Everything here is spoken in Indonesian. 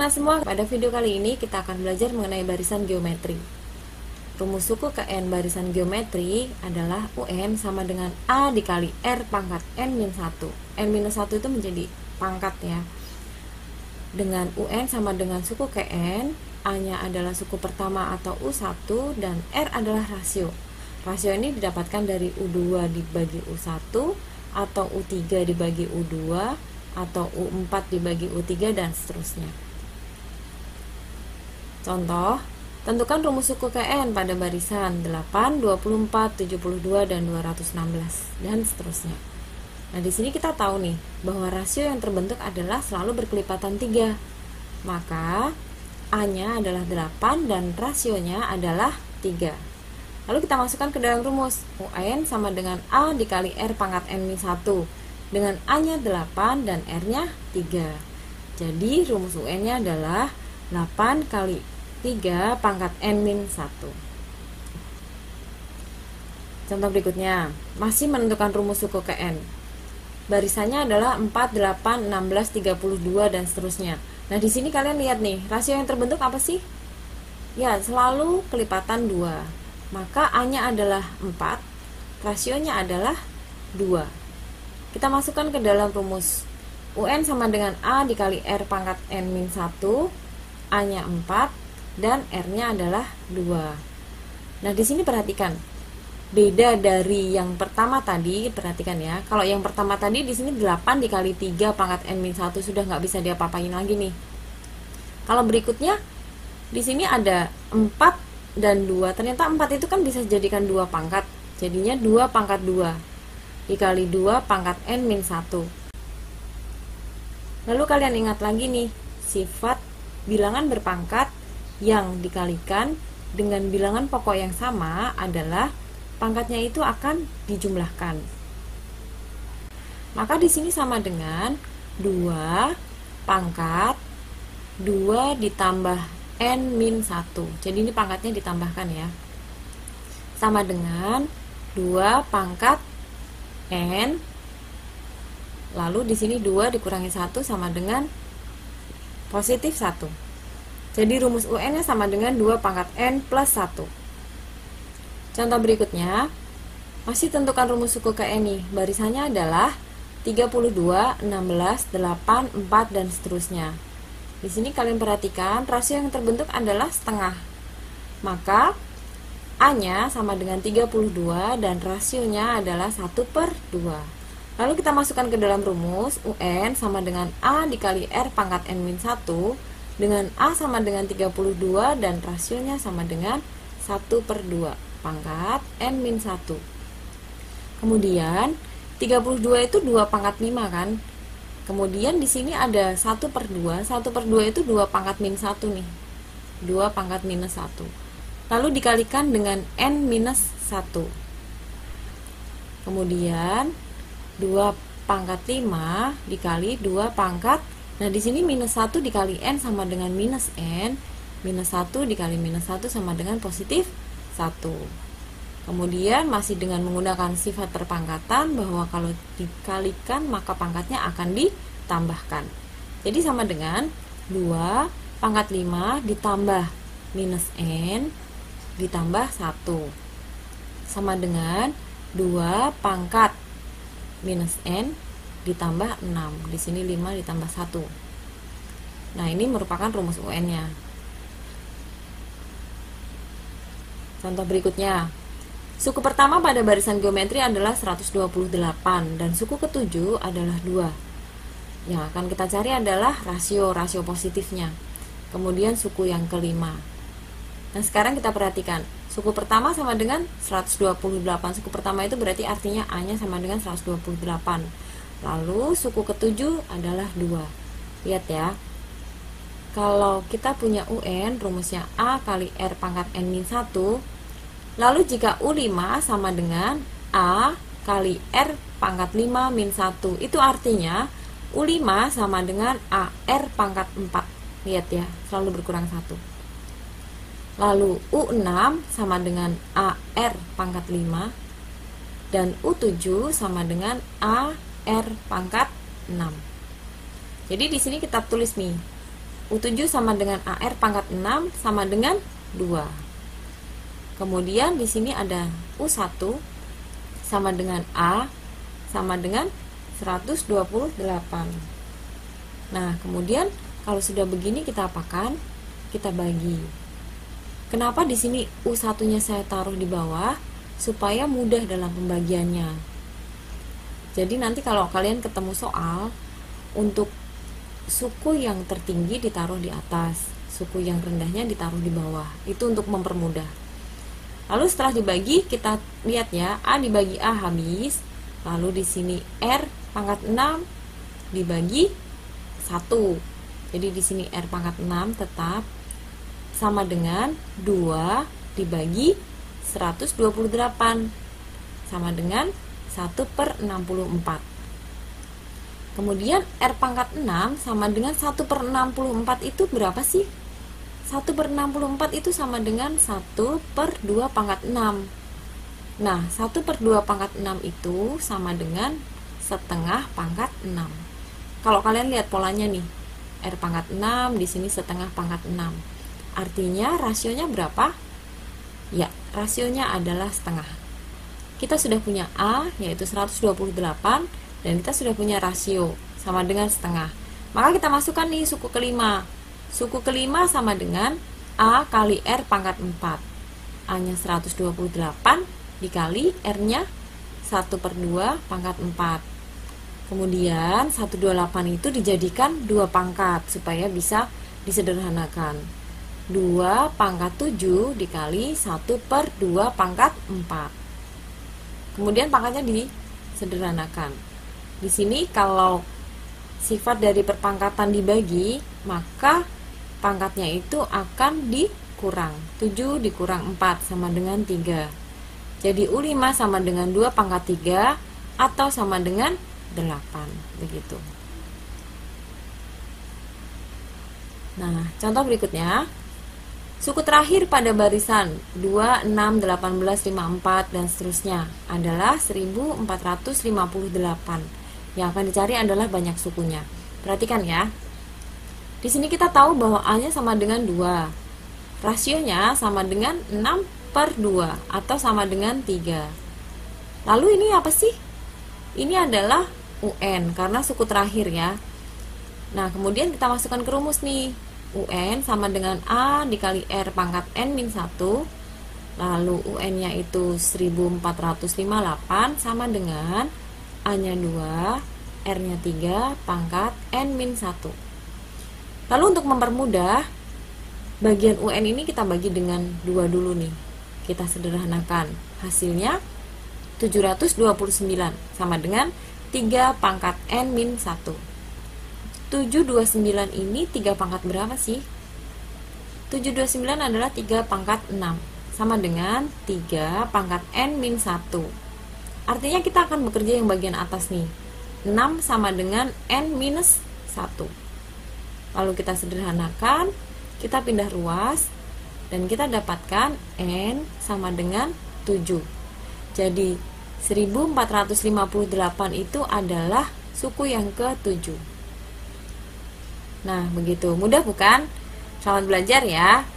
anak-anak semua, pada video kali ini kita akan belajar mengenai barisan geometri. Rumus suku ke N barisan geometri adalah UN sama dengan A dikali R pangkat N-1. N-1 itu menjadi pangkat ya. Dengan UN sama dengan suku ke N, A-nya adalah suku pertama atau U1 dan R adalah rasio. Rasio ini didapatkan dari U2 dibagi U1 atau U3 dibagi U2 atau U4 dibagi U3 dan seterusnya. Contoh, tentukan rumus suku KN pada barisan 8, 24, 72, dan 216 dan seterusnya. Nah, di sini kita tahu nih bahwa rasio yang terbentuk adalah selalu berkelipatan 3. Maka A-nya adalah 8 dan rasionya adalah 3. Lalu kita masukkan ke dalam rumus. UN sama dengan A dikali R pangkat N-1 dengan A-nya 8 dan R-nya 3. Jadi rumus UN-nya adalah 8 kali 3 pangkat N-1. Contoh berikutnya, masih menentukan rumus suku ke N. Barisannya adalah 4, 8, 16, 32 dan seterusnya. Nah, di sini kalian lihat nih, rasio yang terbentuk apa sih? Ya, selalu kelipatan 2. Maka A-nya adalah 4, rasionya adalah 2. Kita masukkan ke dalam rumus. UN sama dengan A dikali R pangkat N-1, A-nya 4 dan R-nya adalah 2. Nah, di sini perhatikan. Beda dari yang pertama tadi, perhatikan ya. Kalau yang pertama tadi di sini 8 dikali 3 pangkat N-1 sudah nggak bisa diapa-apain lagi nih. Kalau berikutnya di sini ada 4 dan 2. Ternyata 4 itu kan bisa dijadikan 2 pangkat. Jadinya 2 pangkat 2 dikali 2 pangkat N-1. Lalu kalian ingat lagi nih, sifat bilangan berpangkat yang dikalikan dengan bilangan pokok yang sama adalah pangkatnya itu akan dijumlahkan. Maka di sini sama dengan 2 pangkat 2 ditambah N-1. Jadi ini pangkatnya ditambahkan ya. Sama dengan 2 pangkat N. Lalu di sini 2 dikurangi 1 sama dengan positif 1. Jadi rumus UN-nya sama dengan 2 pangkat N plus 1. Contoh berikutnya, masih tentukan rumus suku ke N nih. Barisannya adalah 32, 16, 8, 4, dan seterusnya. Di sini kalian perhatikan, rasio yang terbentuk adalah setengah. Maka A-nya sama dengan 32 dan rasionya adalah 1/2. Lalu kita masukkan ke dalam rumus. UN sama dengan A dikali R pangkat N-1 dengan A sama dengan 32 dan rasionya sama dengan 1/2 pangkat N-1. Kemudian 32 itu 2 pangkat 5 kan. Kemudian di sini ada 1/2. 1/2 itu 2 pangkat min 1 nih. 2 pangkat minus 1. Lalu dikalikan dengan N-1. Kemudian 2 pangkat 5 dikali 2 pangkat. Nah, di sini minus 1 dikali N sama dengan minus N. Minus 1 dikali minus 1 sama dengan positif 1. Kemudian masih dengan menggunakan sifat perpangkatan bahwa kalau dikalikan maka pangkatnya akan ditambahkan. Jadi sama dengan 2 pangkat 5 ditambah minus N ditambah 1. Sama dengan 2 pangkat minus N ditambah 6. Di sini 5 ditambah 1. Nah, ini merupakan rumus UN-nya. Contoh berikutnya. Suku pertama pada barisan geometri adalah 128 dan suku ketujuh adalah 2. Yang akan kita cari adalah rasio positifnya. Kemudian suku yang kelima. Nah, sekarang kita perhatikan. Suku pertama sama dengan 128. Suku pertama itu berarti artinya A-nya sama dengan 128. Lalu suku ketujuh adalah 2. Lihat ya. Kalau kita punya UN, rumusnya A kali R pangkat N-1. Lalu jika U5 sama dengan A kali R pangkat 5 min 1. Itu artinya U5 sama dengan AR pangkat 4. Lihat ya, selalu berkurang 1. Lalu U6 sama dengan AR pangkat 5. Dan U7 sama dengan AR pangkat 6. Jadi di sini kita tulis nih, U7 sama dengan AR pangkat 6 sama dengan 2. Kemudian di sini ada U1 sama dengan A sama dengan 128. Nah, kemudian kalau sudah begini kita apakan? Kita bagi. Kenapa di sini U1-nya saya taruh di bawah? Supaya mudah dalam pembagiannya. Jadi nanti kalau kalian ketemu soal, untuk suku yang tertinggi ditaruh di atas, suku yang rendahnya ditaruh di bawah. Itu untuk mempermudah. Lalu setelah dibagi, kita lihat ya, A dibagi A habis. Lalu di sini R pangkat 6 dibagi 1. Jadi di sini R pangkat 6 tetap sama dengan 2 dibagi 128 sama dengan 1/64. Kemudian R pangkat 6 sama dengan 1/64 itu berapa sih? 1/64 itu sama dengan 1/2 pangkat 6. Nah, 1/2 pangkat 6 itu sama dengan setengah pangkat 6. Kalau kalian lihat polanya nih, R pangkat 6 di sini setengah pangkat 6. Artinya rasionya berapa? Ya, rasionya adalah setengah. Kita sudah punya A yaitu 128 dan kita sudah punya rasio sama dengan setengah. Maka kita masukkan nih suku kelima. Suku kelima sama dengan A kali R pangkat 4. A-nya 128 dikali R-nya 1/2 pangkat 4. Kemudian 128 itu dijadikan 2 pangkat supaya bisa disederhanakan. 2 pangkat 7 dikali 1/2 pangkat 4. Kemudian pangkatnya disederhanakan. Di sini kalau sifat dari perpangkatan dibagi, maka pangkatnya itu akan dikurang. 7 dikurang 4 sama dengan 3. Jadi U5 sama dengan 2 pangkat 3 atau sama dengan 8. Begitu. Nah, contoh berikutnya. Suku terakhir pada barisan 2, 6, 18, 54 dan seterusnya adalah 1458. Yang akan dicari adalah banyak sukunya. Perhatikan ya. Di sini kita tahu bahwa A-nya sama dengan 2. Rasionya sama dengan 6/2 atau sama dengan 3. Lalu ini apa sih? Ini adalah UN karena suku terakhir ya. Nah, kemudian kita masukkan ke rumus nih. UN sama dengan A dikali R pangkat N-1. Lalu UN-nya itu 1458 sama dengan A-nya 2, R-nya 3 pangkat N-1. Lalu untuk mempermudah, bagian UN ini kita bagi dengan 2 dulu nih. Kita sederhanakan. Hasilnya 729 sama dengan 3 pangkat N-1. 729 ini 3 pangkat berapa sih? 729 adalah 3 pangkat 6 sama dengan 3 pangkat N-1. Artinya kita akan bekerja yang bagian atas nih. 6 sama dengan N-1. Lalu kita sederhanakan, kita pindah ruas dan kita dapatkan N sama dengan 7. Jadi 1458 itu adalah suku yang ke-7. Nah, begitu. Mudah bukan? Selamat belajar ya.